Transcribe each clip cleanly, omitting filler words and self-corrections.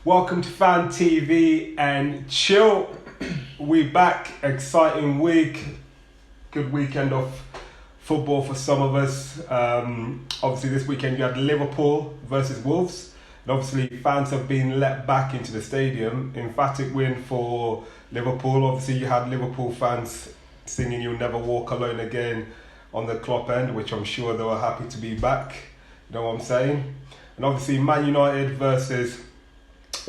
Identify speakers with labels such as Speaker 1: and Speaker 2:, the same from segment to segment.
Speaker 1: Welcome to Fan TV and Chill. We back, exciting week, good weekend of football for some of us. Obviously this weekend you had Liverpool versus Wolves, and obviously fans have been let back into the stadium. Emphatic win for Liverpool. Obviously you had Liverpool fans singing "You'll Never Walk Alone Again" on the Klopp end, which I'm sure they were happy to be back. You know what I'm saying? And obviously Man United versus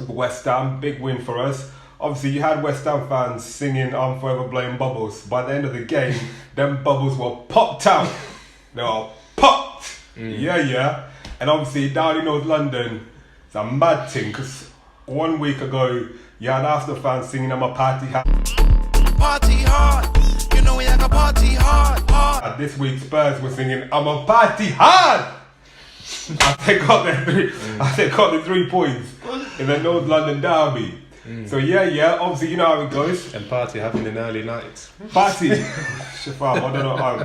Speaker 1: West Ham, big win for us. Obviously you had West Ham fans singing "I'm Forever Blowing Bubbles." By the end of the game, them bubbles were popped out. They were popped. Yeah. And obviously down in North London, it's a mad thing, because 1 week ago you had Arsenal fans singing "I'm a party hard."
Speaker 2: Party hard, you know we like a party hard.
Speaker 1: And this week Spurs were singing "I'm a party hard." They got the 3 points in the North London derby. So yeah, obviously you know how it goes.
Speaker 3: And party having an early night.
Speaker 1: Party. Shafam, I don't know how.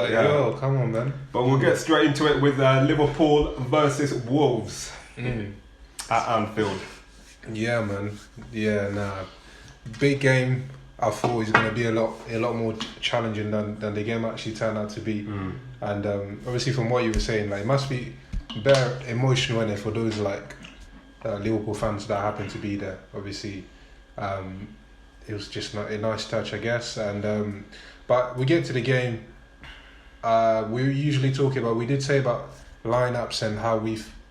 Speaker 3: Yo, come on, man.
Speaker 1: But we'll get straight into it with Liverpool versus Wolves at Anfield.
Speaker 3: Yeah, man. Yeah, big game. I thought it was going to be a lot more challenging than the game actually turned out to be. And obviously from what you were saying, like, it must be better emotional in it for those like Liverpool fans that happen to be there. Obviously, it was just a nice touch, I guess. And but we get to the game. We usually we did say about lineups and how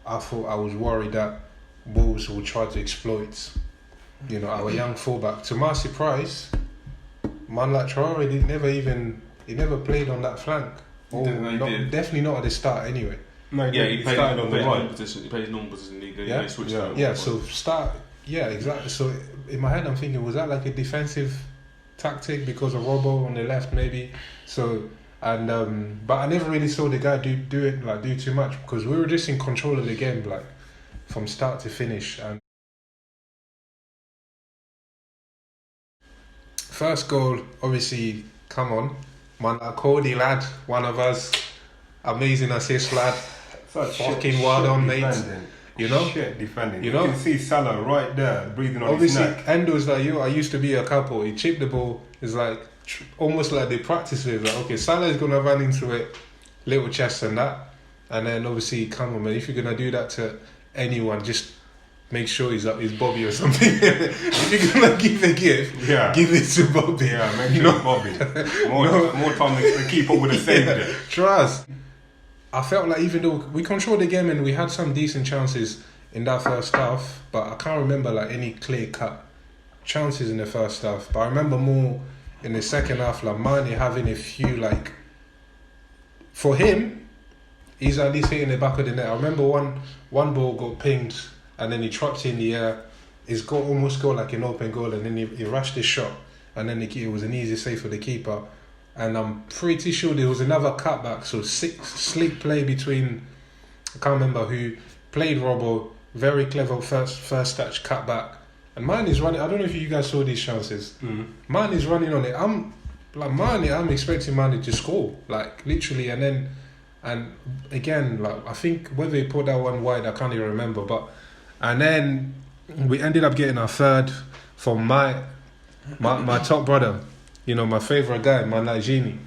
Speaker 3: I was worried that Wolves would try to exploit, our young fullback. To my surprise, man like Traore he never played on that flank. Definitely not at the start anyway.
Speaker 1: No, he played on the right
Speaker 4: position. He played normal position.
Speaker 3: Yeah,
Speaker 4: switched
Speaker 3: so start. Yeah, exactly. So in my head, I'm thinking, was that like a defensive tactic because of Robbo on the left, maybe? So but I never really saw the guy do too much, because we were just in control of the game, like from start to finish. And first goal, obviously, come on, man, Cody lad, one of us, amazing assist lad. Fucking wild on, mate.
Speaker 1: Shit defending.
Speaker 3: You
Speaker 1: can see Salah right there breathing on
Speaker 3: obviously,
Speaker 1: his neck.
Speaker 3: Endo's like, I used to be a couple. He chipped the ball. It's like almost like they practice it. Like, okay, Salah is gonna run into it, little chest and that, and then obviously, come on, man. If you're gonna do that to anyone, just make sure he's Bobby or something. If you're gonna give a gift, give it to Bobby.
Speaker 1: Yeah, make sure it's Bobby. More time the keeper would have saved it.
Speaker 3: Trust. I felt like even though we controlled the game and we had some decent chances in that first half, but I can't remember like any clear-cut chances in the first half. But I remember more in the second half, like Mane having a few, like, for him, he's at least hitting the back of the net. I remember one ball got pinged and then he dropped in the air. He's almost got like an open goal, and then he rushed his shot, and then it was an easy save for the keeper. And I'm pretty sure there was another cutback, so sleek play between, I can't remember who played Robbo, very clever first touch cutback, and Mane is running. I don't know if you guys saw these chances. Mane is running on it. I'm expecting Mane to score, like literally, and again, like, I think whether he put that one wide, I can't even remember, and then we ended up getting our third from my top brother. My favourite guy, man, like Genie.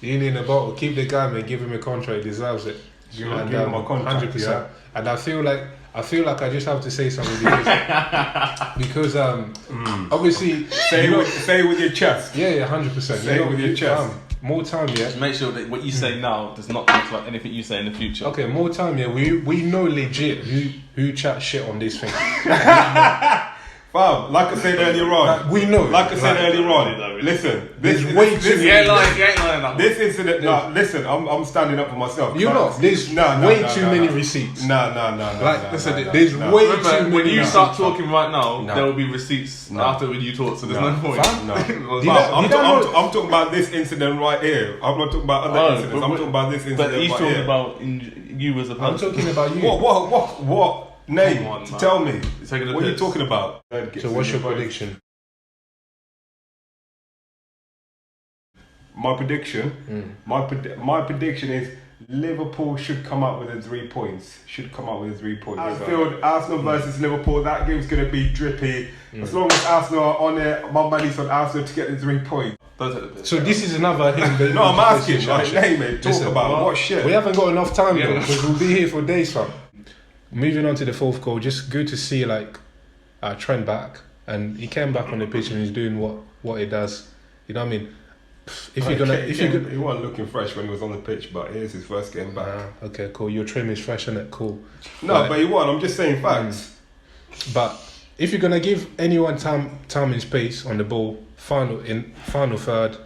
Speaker 3: Genie in the bottle. Keep the guy, man. Give him a contract. He deserves it.
Speaker 1: Give him a contract,
Speaker 3: 100%.
Speaker 1: yeah.
Speaker 3: And I feel like I just have to say something because obviously
Speaker 1: say it with your chest.
Speaker 3: Yeah, 100%.
Speaker 1: Say it with your chest.
Speaker 3: More time, yeah.
Speaker 4: Just make sure that what you say now does not reflect anything you say in the future.
Speaker 3: Okay, more time, yeah. We know legit who chat shit on this thing.
Speaker 1: Wow, like I said earlier on,
Speaker 3: we know.
Speaker 1: Like I said earlier on, listen. This
Speaker 3: way too.
Speaker 4: You ain't lying.
Speaker 1: This incident. No, listen. I'm standing up for myself.
Speaker 3: You're not. There's way too many receipts.
Speaker 1: No.
Speaker 3: Listen, there's way too many.
Speaker 4: When you start talking right now, there will be receipts after when you talk. So there's no point.
Speaker 1: I'm talking about this incident right here. I'm not talking about other incidents. I'm talking about this incident.
Speaker 4: But he's talking about you as a person.
Speaker 3: I'm talking about you.
Speaker 1: What? Name
Speaker 4: on,
Speaker 1: to tell me.
Speaker 4: What
Speaker 1: are you talking about?
Speaker 3: So what's your prediction?
Speaker 1: My prediction? My prediction is Liverpool should come up with the 3 points. Anfield, Arsenal versus Liverpool. That game's going to be drippy. As long as Arsenal are on it, my money's on Arsenal to get the 3 points.
Speaker 4: Don't take the piss.
Speaker 3: So this is another him.
Speaker 1: No, I'm asking. Like, name it. Talk
Speaker 3: Listen,
Speaker 1: about what shit.
Speaker 3: We haven't got enough time though, because we'll be here for days, fam. Moving on to the fourth goal, just good to see like Trent back, and he came back on the pitch and he's doing what he does. You know what I mean? He
Speaker 1: wasn't looking fresh when he was on the pitch, but here's his first game back.
Speaker 3: Okay, cool. Your trim is fresh, isn't it? Cool.
Speaker 1: No, but he won. I'm just saying facts.
Speaker 3: But if you're gonna give anyone time and space on the ball, final third,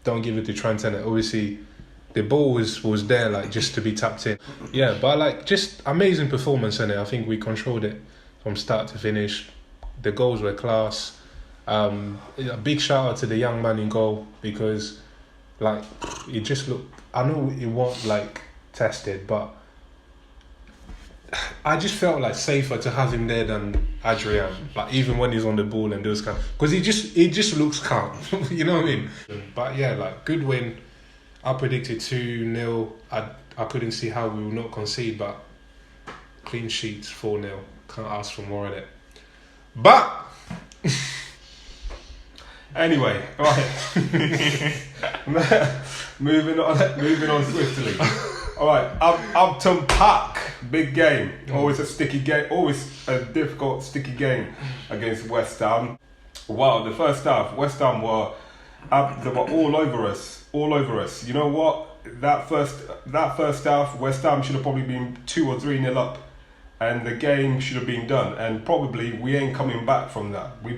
Speaker 3: don't give it to Trent. And obviously, the ball was there like just to be tapped in. Yeah, but like just amazing performance in it. I think we controlled it from start to finish. The goals were class. A big shout out to the young man in goal, because like it just looked, I know it wasn't like tested, but I just felt like safer to have him there than Adrian, like even when he's on the ball and those kind, because he just looks calm. You know what I mean? But yeah, like good win. I predicted 2-0. I couldn't see how we will not concede, but clean sheets 4-0. Can't ask for more in it. But
Speaker 1: anyway, right. moving on swiftly. All right, Upton Park, big game. Always a sticky game. Always a difficult, sticky game against West Ham. Wow, the first half, West Ham were all over us. You know what? That first half, West Ham should have probably been 2 or 3-0 up, and the game should have been done. And probably we ain't coming back from that. We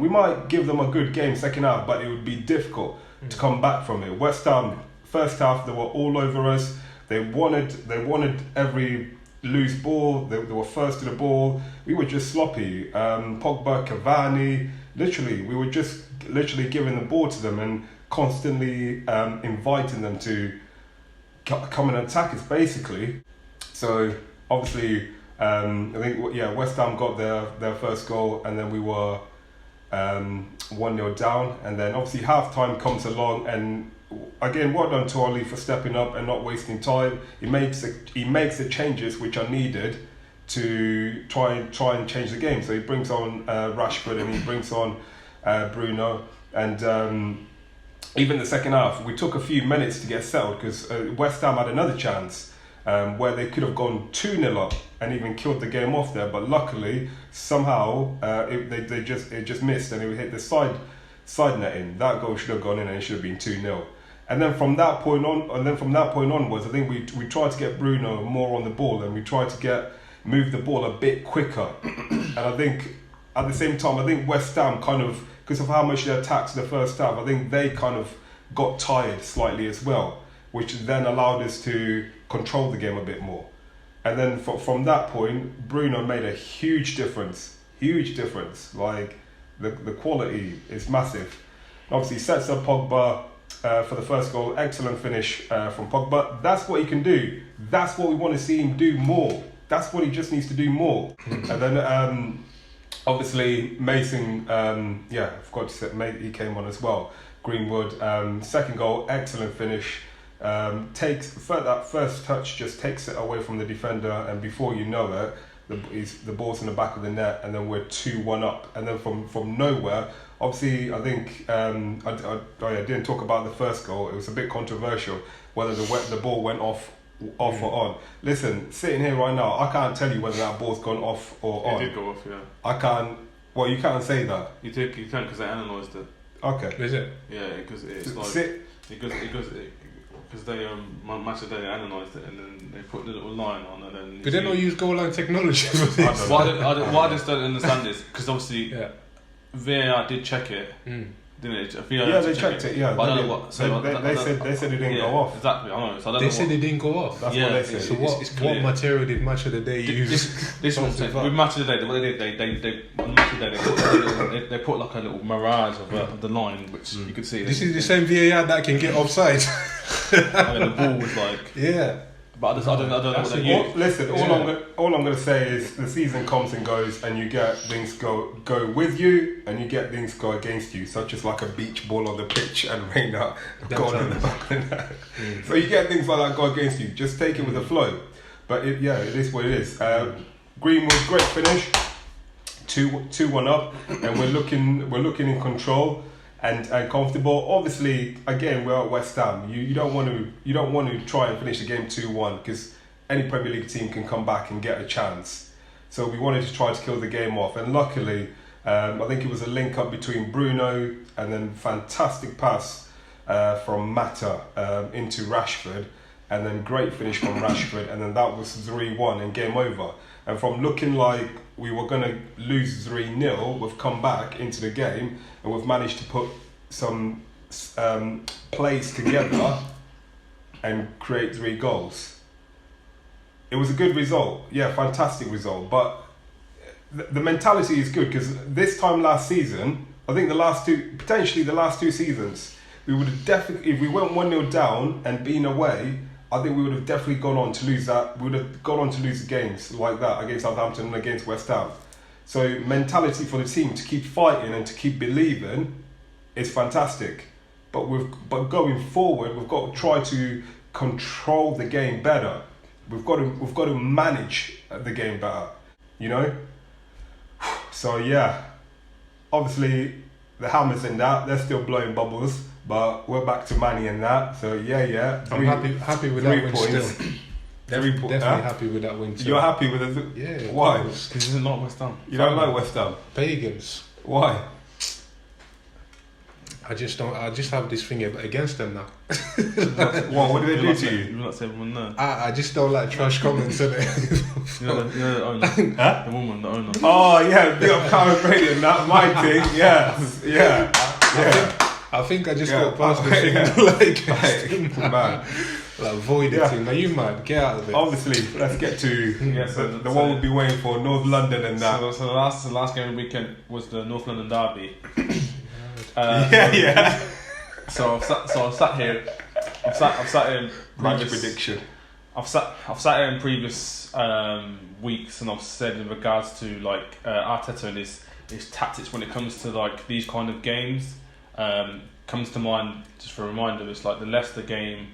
Speaker 1: might give them a good game second half, but it would be difficult to come back from it. West Ham first half, they were all over us. They wanted every loose ball. They were first to the ball. We were just sloppy. Pogba, Cavani, we were just giving the ball to them and constantly inviting them to come and attack us, basically. So obviously, I think West Ham got their first goal, and then we were 1-0 down, and then obviously half time comes along, and again, well done to Oli for stepping up and not wasting time. He makes the changes which are needed to try and change the game. So he brings on Rashford, and he brings on Bruno, and even the second half, we took a few minutes to get settled, because West Ham had another chance where they could have gone 2-0 up and even killed the game off there, but luckily somehow it just missed, and it hit the side netting. That goal should have gone in, and it should have been 2-0. And then from that point onwards, I think we tried to get Bruno more on the ball, and we tried to move the ball a bit quicker. And I think at the same time, I think West Ham kind of, because of how much they attacked the first half, I think they kind of got tired slightly as well, which then allowed us to control the game a bit more. And then from that point, Bruno made a huge difference. Like the quality is massive. Obviously, sets up Pogba for the first goal. Excellent finish from Pogba. That's what he can do. That's what we want to see him do more. That's what he just needs to do more. And then obviously Mason, I forgot to say, he came on as well. Greenwood, second goal, excellent finish. That first touch just takes it away from the defender, and before you know it, the ball's in the back of the net, and then we're 2-1 up. And then from nowhere, obviously, I think I didn't talk about the first goal. It was a bit controversial whether the ball went off or on. Listen, sitting here right now, I can't tell you whether that ball's gone off or on.
Speaker 4: It did go off, yeah.
Speaker 1: I can't. Well, you can't say that.
Speaker 4: You can because they analysed it.
Speaker 1: Okay.
Speaker 3: Is it?
Speaker 4: Yeah, because it's because they match of the day they analysed it, and then they put the little line on, and then.
Speaker 3: Did they not use goal line technology for this?
Speaker 4: What I just don't understand is because obviously VAR did check it, didn't it?
Speaker 1: Yeah, they checked it. Yeah,
Speaker 4: but I don't know what. So
Speaker 1: they said it didn't go off.
Speaker 4: Exactly, I know. So I don't
Speaker 3: they
Speaker 4: know
Speaker 3: said it didn't go off.
Speaker 1: That's what they said.
Speaker 3: So what material did match of the day use?
Speaker 4: This was with match of the day. What they did, on match of the day, they put like a little mirage of the line, which you could see.
Speaker 3: This is the same VAR that can get offside.
Speaker 4: I mean, the ball was like.
Speaker 3: Yeah.
Speaker 4: But I don't know what they use.
Speaker 1: Listen, all I'm gonna say is the season comes and goes, and you get things go with you, and you get things go against you, such as like a beach ball on the pitch and Reina gone in the back of the net. So you get things like that go against you. Just take it with the flow. But it is what it is. Greenwood, great finish, 2-1 up, and we're looking in control and comfortable. Obviously, again, we're at West Ham. You don't want to try and finish the game 2-1 because any Premier League team can come back and get a chance. So we wanted to try to kill the game off, and luckily, I think it was a link up between Bruno and then fantastic pass from Mata into Rashford, and then great finish from Rashford, and then that was 3-1 and game over. And from looking like we were going to lose 3-0, we've come back into the game and we've managed to put some plays together and create 3 goals. It was a good result, yeah, fantastic result. But the mentality is good because this time last season, I think the last two seasons, we would have definitely, if we went 1-0 down and been away, I think we would have definitely gone on to lose that. We would have gone on to lose games like that against Southampton and against West Ham. So mentality for the team to keep fighting and to keep believing is fantastic. But going forward, we've got to try to control the game better. We've got to manage the game better. You know. So yeah, obviously the Hammers in that, they're still blowing bubbles. But we're back to Manny and that, so yeah.
Speaker 3: I'm happy with that win still. Definitely happy with that win too.
Speaker 1: You're happy with it?
Speaker 3: Yeah.
Speaker 1: Why?
Speaker 4: Because this is not West Ham.
Speaker 1: You don't like West Ham?
Speaker 3: Pagans.
Speaker 1: Why?
Speaker 3: I just have this thing against them now.
Speaker 1: What do they do to you?
Speaker 4: You're not saying everyone there.
Speaker 3: I just don't like trash comments in it.
Speaker 4: You know the owner.
Speaker 1: Huh?
Speaker 4: The woman, the owner.
Speaker 1: Oh yeah, bit of Karen Brady and that, my thing, yeah.
Speaker 3: I think I just got past the thing
Speaker 1: Man.
Speaker 3: like avoid it thing. Now you might get out of it.
Speaker 1: Obviously, let's get to the one we'll be waiting for, North London and that.
Speaker 4: So the last game of the weekend was the North London derby. So I've sat here in
Speaker 1: Match prediction.
Speaker 4: I've sat here in previous weeks, and I've said in regards to like Arteta and his tactics when it comes to like these kind of games. Comes to mind just for a reminder. It's like the Leicester game,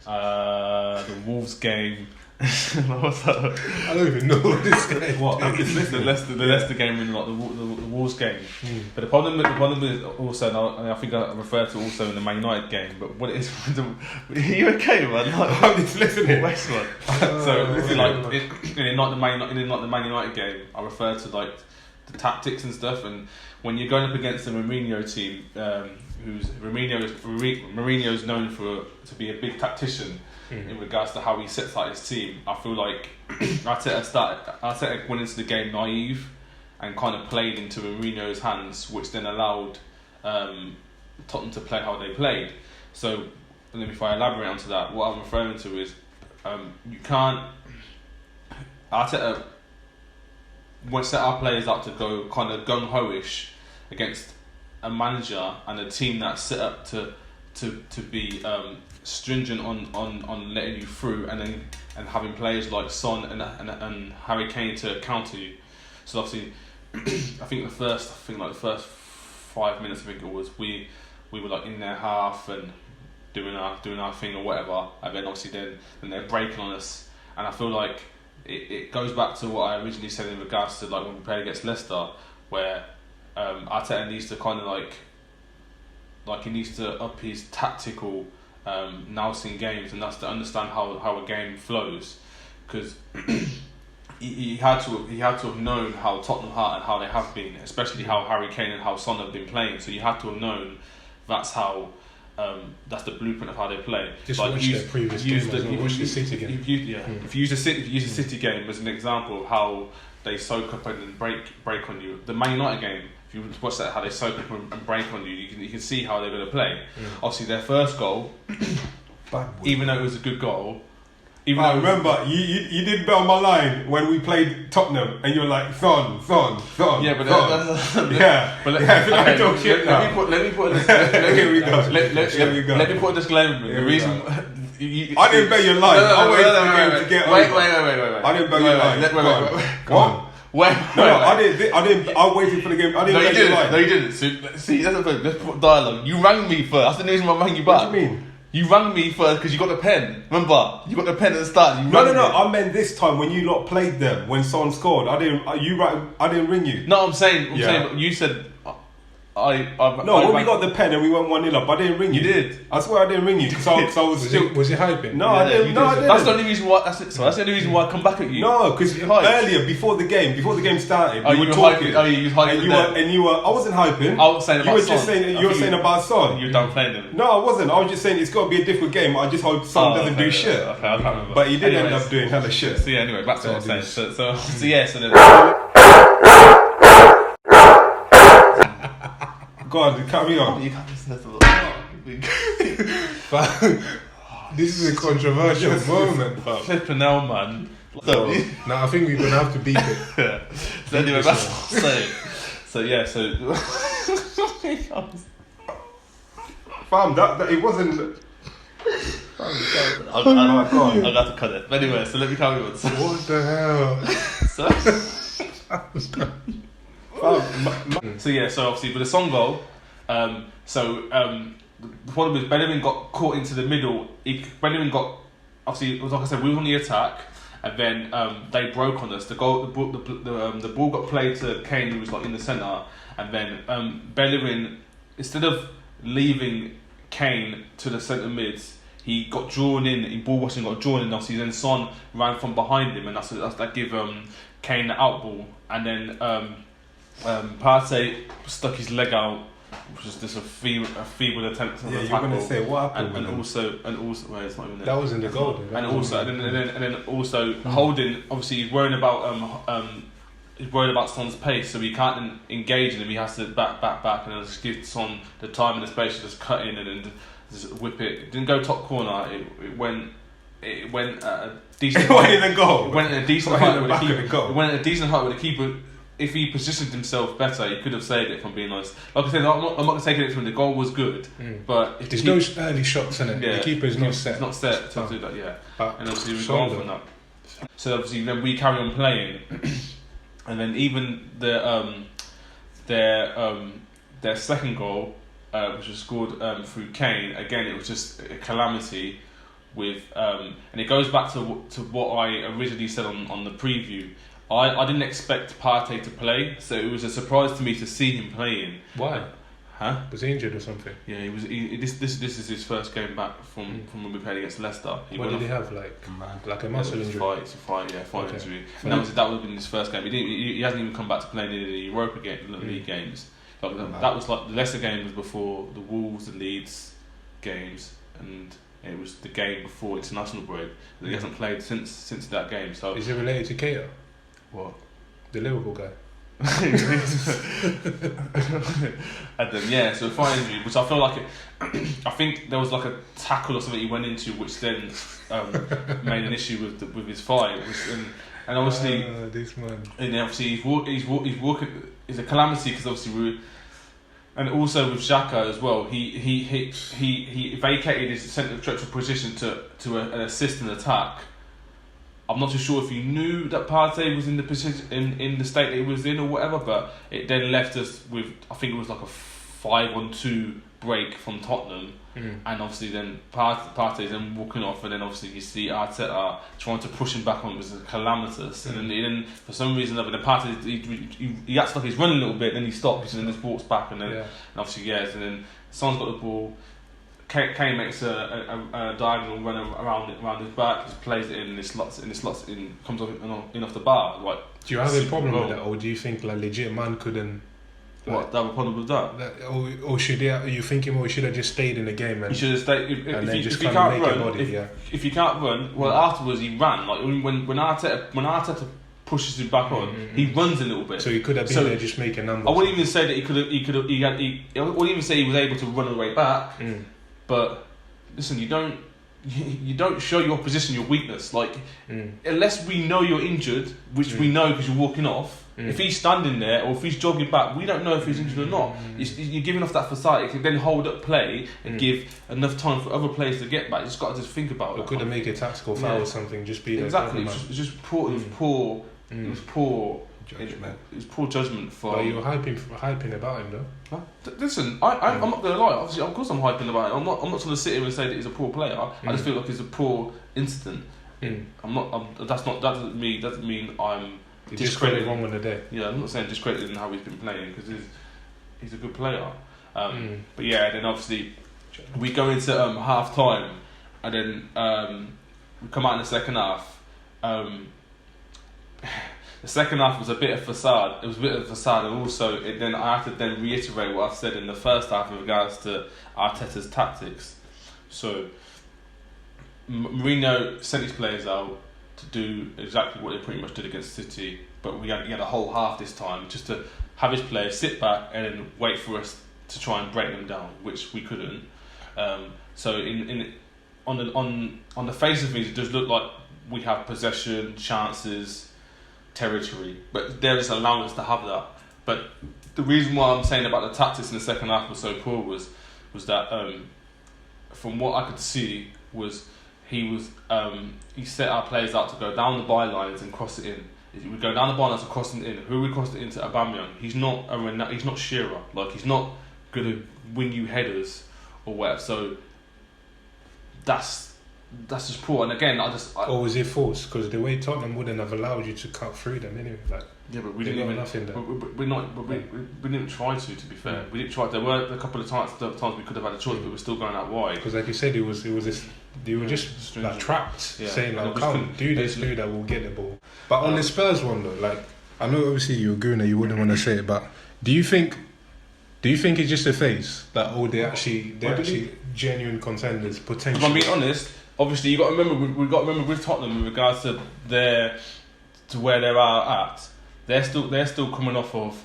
Speaker 4: the Wolves game. What's that?
Speaker 3: I don't even know what this is.
Speaker 4: What? The Leicester game and like the Wolves game. But the problem is also, and I think I referred to also in the Man United game. But what it is, are you okay, man? Like,
Speaker 1: I'm just listening.
Speaker 4: West one. So this is like in not the Man United game. I refer to like the tactics and stuff, and when you're going up against the Mourinho team, who's Mourinho's known to be a big tactician in regards to how he sets out his team. I feel like Arteta went into the game naive and kind of played into Mourinho's hands, which then allowed Tottenham to play how they played. So, and then if I elaborate onto that, what I'm referring to is you can't. Arteta won't set our players up to go kind of gung-ho-ish against a manager and a team that's set up to be stringent on letting you through, and having players like Son and Harry Kane to counter you. So obviously, I think the first 5 minutes, I think it was, we were like in their half and doing our thing or whatever, and then obviously then they're breaking on us, and I feel like it goes back to what I originally said in regards to like when we played against Leicester, where Arteta needs to kind of like he needs to up his tactical nous in games, and that's to understand how a game flows, because he had to have known how Tottenham are and how they have been, especially how Harry Kane and how Son have been playing. So you had to have known that's how that's the blueprint of how they play.
Speaker 3: Just like watch their previous game. Watch the City game.
Speaker 4: If you use the City game as an example of how they soak up and then break on you. The Man United game, if you watch that, how they soak up and break on you, you can see how they're going to play. Obviously, their first goal, even though it was a good goal,
Speaker 1: I remember you did bet on my line when we played Tottenham, and you're like Son.
Speaker 4: Yeah, but let me put a disclaimer. The reason
Speaker 1: I didn't bet your line. I waited for the game to get over.
Speaker 4: Wait.
Speaker 1: I didn't bet your line.
Speaker 4: Go on. Wait.
Speaker 1: No, I didn't. I waited for the game. I didn't bet your line.
Speaker 4: No, you didn't. See, that's the thing. Let's put dialogue. You rang me first. That's the reason why I rang you back.
Speaker 1: What do you mean?
Speaker 4: You rang me first because you got the pen. Remember, you got the pen at the start.
Speaker 1: No. I meant this time when you lot played them when Son scored. I didn't ring you.
Speaker 4: No, I'm saying you said.
Speaker 1: When we got the pen and we went 1-0 up, I didn't ring you.
Speaker 4: You did.
Speaker 1: I swear I didn't ring you because I was still.
Speaker 3: Was it hyping?
Speaker 1: No, I didn't. No, I didn't.
Speaker 4: That's the only reason why. That's the only reason why I come back at you.
Speaker 1: No, because earlier before the game started, you were talking.
Speaker 4: You were hyping.
Speaker 1: And you were. I wasn't hyping.
Speaker 4: I was saying about
Speaker 1: Son. You were saying about Son.
Speaker 4: You were done playing them.
Speaker 1: No, I wasn't. I was just saying it's got to be a different game. I just hope Son doesn't do shit.
Speaker 4: Okay, I can't remember.
Speaker 1: But he did end up doing hella shit.
Speaker 4: So anyway, back to what I was saying. So then.
Speaker 1: Go on, carry on.
Speaker 4: You can't listen to
Speaker 3: This is a controversial moment.
Speaker 4: Flipping hell, man.
Speaker 3: So, I think we're gonna have to beep it.
Speaker 4: Yeah. So anyway, that's what I'm saying.
Speaker 1: Fam, that it wasn't.
Speaker 4: I got to cut it. But anyway, so let me carry on.
Speaker 3: What the hell?
Speaker 4: So obviously with the Son goal, the problem is Bellerin got caught into the middle. Bellerin got, obviously, like I said, we were on the attack, and then they broke on us. The ball got played to Kane, who was like in the centre, and then Bellerin, instead of leaving Kane to the centre mids, he got drawn in. Ball Washington got drawn in. Obviously, then Son ran from behind him, and that gave Kane the out ball, and then Partey stuck his leg out, which was just a feeble attempt to
Speaker 1: you're going to say what happened,
Speaker 4: and also, well, it's not even there.
Speaker 3: That was in the goal.
Speaker 4: And then also Holding, obviously he's worried about Son's pace, so he can't then engage in him. He has to back, and then just give Son the time and the space to just cut in and then just whip it. It didn't go top corner. It went at a decent.
Speaker 1: It went in the goal.
Speaker 4: It went at a decent height with the keeper. It went at a decent height with the keeper. If he positioned himself better, he could have saved it. From being honest, like I said, I'm not taking it from him. The goal was good, but if
Speaker 3: there's no early shots in it.
Speaker 4: Yeah,
Speaker 3: the keeper is not set.
Speaker 4: It's not set to do that. Yeah, and obviously we've gone from that. So obviously then we carry on playing, and then even their second goal, which was scored through Kane. Again, it was just a calamity. And it goes back to what I originally said on the preview. I didn't expect Partey to play, so it was a surprise to me to see him playing.
Speaker 3: Why?
Speaker 4: Huh?
Speaker 3: Was he injured or something?
Speaker 4: Yeah, he was. This is his first game back from when we played against Leicester.
Speaker 3: What did he have? Like a muscle injury?
Speaker 4: It's a fight injury.
Speaker 3: And
Speaker 4: that would have been his first game. He hasn't even come back to playing in the Europa League games. That was like the Leicester game was before the Wolves, the Leeds games, and it was the game before international break. He hasn't played since that game. So
Speaker 3: is it related to Keita?
Speaker 4: What?
Speaker 3: The Liverpool guy.
Speaker 4: And then so fine injury, which I feel like I think there was like a tackle or something he went into, which then made an issue with his fight. And obviously,
Speaker 3: this man.
Speaker 4: And obviously he's walking. It's a calamity because obviously and also with Xhaka as well. He vacated his central position to an assist and attack. I'm not too sure if you knew that Partey was in the position in the state that he was in or whatever, but it then left us with, I think it was like a 5-on-2 break from Tottenham, and obviously then Partey then walking off, and then obviously you see Arteta trying to push him back on. It was calamitous, and then for some reason or other, the Partey he acts like he's running a little bit, then he stops and then just walks back, and then and obviously and then Son's got the ball. Kane makes a diagonal run around his back, just plays it in, and it slots in, comes off in off the bar. Like,
Speaker 3: do you have a problem with that, or do you think like legit man couldn't?
Speaker 4: What that a problem with that?
Speaker 3: Or should he? Are you thinking he should have just stayed in the game and?
Speaker 4: He should have stayed. If you can't run, if you can't run, well afterwards he ran. Like when Arteta pushes him back on, he runs a little bit.
Speaker 3: So he could have been there just making numbers.
Speaker 4: I wouldn't even say that I wouldn't even say he was able to run all the way back. But listen, you don't you don't show your opposition your weakness. Like, unless we know you're injured, which we know because you're walking off. If he's standing there or if he's jogging back, we don't know if he's injured or not. You're giving off that facade. It can then hold up play and give enough time for other players to get back. You just got to just think about it.
Speaker 3: Or could have made a tactical foul or something. Just be there.
Speaker 4: Exactly. It was just poor. It was poor. It was poor
Speaker 3: judgment.
Speaker 4: It was poor judgment from.
Speaker 3: But you were hyping about him though.
Speaker 4: Listen, I'm not gonna lie. Obviously, of course, I'm hyping about it. I'm not going to sit here and say that he's a poor player. I just feel like it's a poor incident. That doesn't mean I'm discrediting.
Speaker 3: Wrong on the day.
Speaker 4: Yeah, I'm not saying discrediting how he's been playing because he's a good player. But yeah, then obviously we go into half time, and then we come out in the second half. The second half was a bit of facade. It was a bit of facade, and also then I have to then reiterate what I've said in the first half in regards to Arteta's tactics. So Mourinho sent his players out to do exactly what they pretty much did against City, but he had a whole half this time just to have his players sit back and then wait for us to try and break them down, which we couldn't. So on the face of things, it does look like we have possession, chances, territory, but they're just allowing us to have that. But the reason why I'm saying about the tactics in the second half was so poor was that from what I could see was he set our players out to go down the bylines and cross it in. We go down the bylines and cross it in. Who we crossed it into? Aubameyang. He's not Shearer. Like, he's not gonna win you headers or whatever. So that's just poor. And again, or
Speaker 3: was it forced? Because the way Tottenham wouldn't have allowed you to cut through them anyway. Like,
Speaker 4: yeah, but we didn't even nothing there. We didn't try to. To be fair, we didn't try. There were a couple of times we could have had a choice, but we're still going out wide.
Speaker 3: Because like you said, it was this. They were just like trapped, saying like, "Come, do this, do that, we'll get the ball." But on the Spurs one though, like, I know obviously you're a gooner, you wouldn't want to say it, but do you think it's just a phase that they're actually genuine contenders potentially?
Speaker 4: If I'm being honest, obviously you got to remember we've got to remember with Tottenham in regards to where they are at. They're still coming off of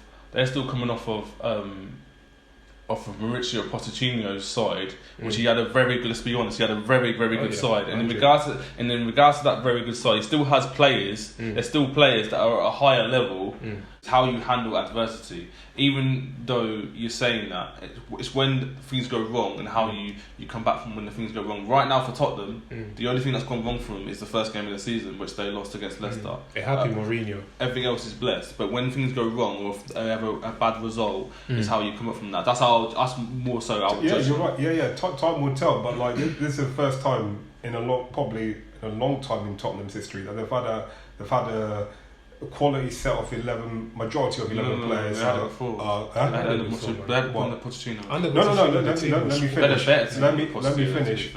Speaker 4: Mauricio Pochettino's side, which he had a very good. Let's be honest, he had a very good side. And in regards to that very good side, he still has players. There's still players that are at a higher level. It's how you handle adversity. Even though you're saying that, it's when things go wrong and how you come back from when the things go wrong. Right now for Tottenham, the only thing that's gone wrong for them is the first game of the season, which they lost against Leicester.
Speaker 3: It happened, Mourinho.
Speaker 4: Everything else is blessed, but when things go wrong or if they have a bad result, is how you come up from that. That's more so.
Speaker 1: You're right. Yeah. Time will tell, but like this is the first time probably in a long time in Tottenham's history that they've had a quality set of 11, majority of 11 players.
Speaker 4: They had it before. Let me finish.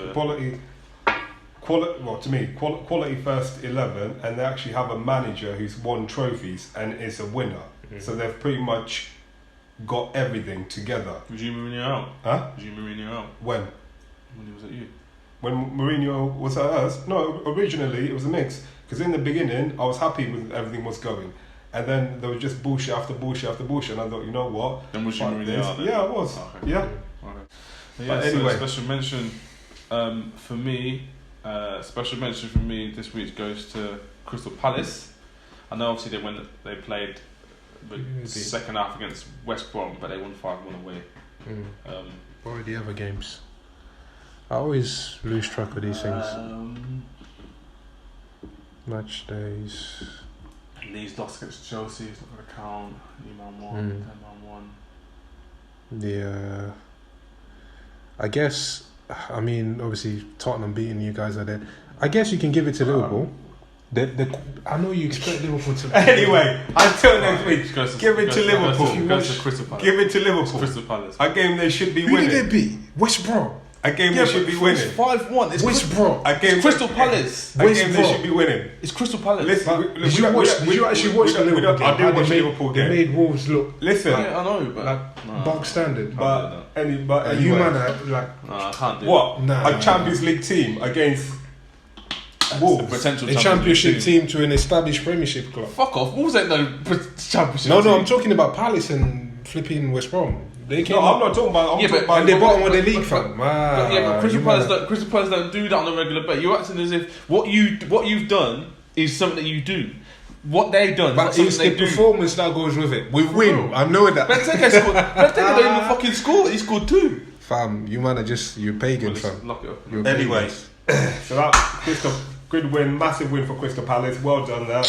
Speaker 1: Quality first 11, and they actually have a manager who's won trophies and is a winner. So they've pretty much got everything together.
Speaker 4: Was you Mourinho out?
Speaker 1: Huh?
Speaker 4: Was you Mourinho out?
Speaker 1: When
Speaker 4: he was at you?
Speaker 1: When Mourinho was at us? No, originally it was a mix. Because in the beginning, I was happy with everything was going. And then there was just bullshit after bullshit after bullshit. And I thought, you know what?
Speaker 4: Then was you Mourinho out then?
Speaker 1: Yeah, I was. Okay. Yeah.
Speaker 4: Okay. Yeah, but anyway. So special mention for me this week goes to Crystal Palace. I know obviously they played the second half against West Brom, but they won 5-1 away.
Speaker 3: What are the other games? I always lose track of these things. Match days.
Speaker 4: Leeds lost against Chelsea, it's not going to count. Newman won, 10-1.
Speaker 3: Yeah. I guess, obviously Tottenham beating you guys are there. I guess you can give it to Liverpool. I know you expect Liverpool to.
Speaker 1: Anyway, until next week, give it to Liverpool.
Speaker 4: Give
Speaker 1: it to Liverpool.
Speaker 4: Crystal Palace.
Speaker 1: A game they should be winning.
Speaker 3: Who did they beat? West Brom.
Speaker 1: A game they should be winning.
Speaker 4: 5-1. It's
Speaker 3: West Brom.
Speaker 4: It's Crystal Palace.
Speaker 1: A game they should be winning.
Speaker 4: It's Crystal Palace.
Speaker 1: Did you actually watch the Liverpool game? I did watch the Liverpool game.
Speaker 3: They made Wolves look.
Speaker 1: Listen.
Speaker 4: Yeah, I know, but
Speaker 3: like bog standard.
Speaker 1: But anyway,
Speaker 3: you man are like.
Speaker 4: No, I can't do
Speaker 1: what?
Speaker 3: Nah.
Speaker 1: A Champions League team against Wolves.
Speaker 4: Potential
Speaker 3: a championship team to an established Premiership club.
Speaker 4: Fuck off. Wolves ain't no championship.
Speaker 3: No, I'm talking about Palace and flipping West Brom. They came
Speaker 1: No,
Speaker 3: up,
Speaker 1: I'm not talking about. I'm
Speaker 4: Yeah,
Speaker 1: talking
Speaker 4: but-
Speaker 1: about
Speaker 3: and they bottom of the league, fam.
Speaker 4: But Crystal
Speaker 3: You
Speaker 4: Palace
Speaker 3: man-
Speaker 4: don't. Crystal Palace don't do that on a regular basis. You're acting as if what you've done is something that you do. What they've done,
Speaker 3: But
Speaker 4: is
Speaker 3: it's
Speaker 4: something
Speaker 3: the
Speaker 4: they do.
Speaker 3: performance that goes with it. We win. I know that.
Speaker 4: Benteke scored. Benteke don't even fucking score. He scored 2.
Speaker 3: Fam, you man are just you're pagan,
Speaker 4: Well, let's
Speaker 3: fam.
Speaker 4: lock it up.
Speaker 3: You're
Speaker 1: Anyway,
Speaker 3: pagans.
Speaker 1: so that good win, massive win for Crystal Palace. Well done there.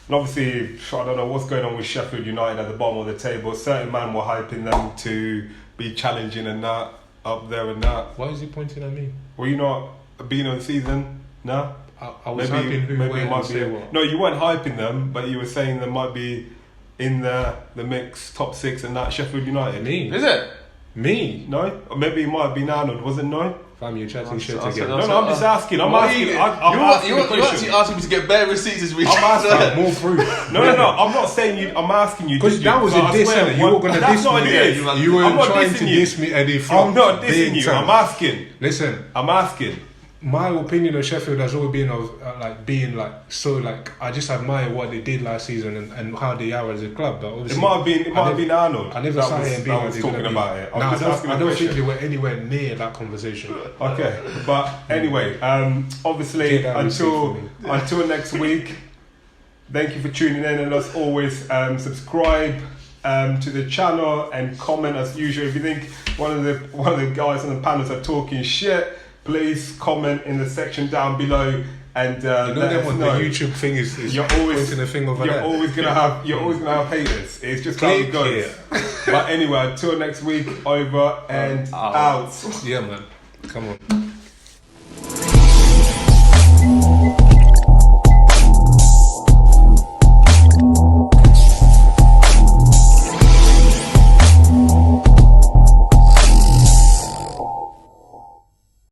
Speaker 1: And obviously, I don't know what's going on with Sheffield United at the bottom of the table. Certain man were hyping them to be challenging and that up there and that.
Speaker 3: Why is he pointing at me?
Speaker 1: Were you not being on the season? No.
Speaker 3: I was hyping who
Speaker 1: maybe
Speaker 3: went
Speaker 1: it
Speaker 3: and
Speaker 1: might
Speaker 3: say
Speaker 1: be.
Speaker 3: what.
Speaker 1: No, you weren't hyping them, but you were saying they might be in the mix, top 6, and that Sheffield United.
Speaker 3: Me?
Speaker 4: Is it?
Speaker 3: Me?
Speaker 1: No, or maybe it might have been Arnold. Was it no?
Speaker 3: Fam, you're chatting
Speaker 4: I'll-
Speaker 3: shit
Speaker 4: I'll
Speaker 3: again.
Speaker 4: say
Speaker 1: No, I'm just asking. I'm asking.
Speaker 4: You
Speaker 1: I'm asking the
Speaker 4: actually
Speaker 1: question.
Speaker 4: asking me to get bare receipts this week.
Speaker 1: I'm asking.
Speaker 3: More proof.
Speaker 1: No. I'm not saying you. I'm asking you.
Speaker 3: Because that was a
Speaker 1: I
Speaker 3: diss,
Speaker 1: swear,
Speaker 3: innit? You were gonna
Speaker 1: that's
Speaker 3: diss
Speaker 1: not
Speaker 3: me.
Speaker 1: a diss.
Speaker 3: You were
Speaker 1: I'm not
Speaker 3: trying to
Speaker 1: dissing you.
Speaker 3: diss me, Eddie. Flopped
Speaker 1: I'm not dissing
Speaker 3: big
Speaker 1: you.
Speaker 3: time.
Speaker 1: I'm asking.
Speaker 3: Listen,
Speaker 1: I'm asking.
Speaker 3: my opinion of Sheffield has always been of being so I just admire what they did last season and how they are as a club. But
Speaker 1: It
Speaker 3: obviously,
Speaker 1: might have been. It might have been Arnold.
Speaker 3: I never
Speaker 1: that
Speaker 3: saw
Speaker 1: was,
Speaker 3: him being
Speaker 1: that was
Speaker 3: they're
Speaker 1: talking
Speaker 3: gonna be.
Speaker 1: about it.
Speaker 3: No,
Speaker 1: I'm just asking
Speaker 3: I
Speaker 1: a
Speaker 3: don't think
Speaker 1: question.
Speaker 3: they were anywhere near that conversation.
Speaker 1: Okay, but anyway, obviously
Speaker 3: Take that receipt
Speaker 1: until
Speaker 3: for me.
Speaker 1: until next week, thank you for tuning in, and as always, subscribe to the channel and comment as usual. If you think one of the guys on the panels are talking shit, please comment in the section down below and
Speaker 3: You know
Speaker 1: let
Speaker 3: them
Speaker 1: us
Speaker 3: on
Speaker 1: know.
Speaker 3: the YouTube thing is
Speaker 1: You're always
Speaker 3: pointing the thing over
Speaker 1: you're
Speaker 3: there.
Speaker 1: always gonna have haters. It's just how it
Speaker 3: Click
Speaker 1: goes.
Speaker 3: here.
Speaker 1: But anyway, until next week, over and
Speaker 4: Out.
Speaker 1: out.
Speaker 3: Yeah, man. Come on.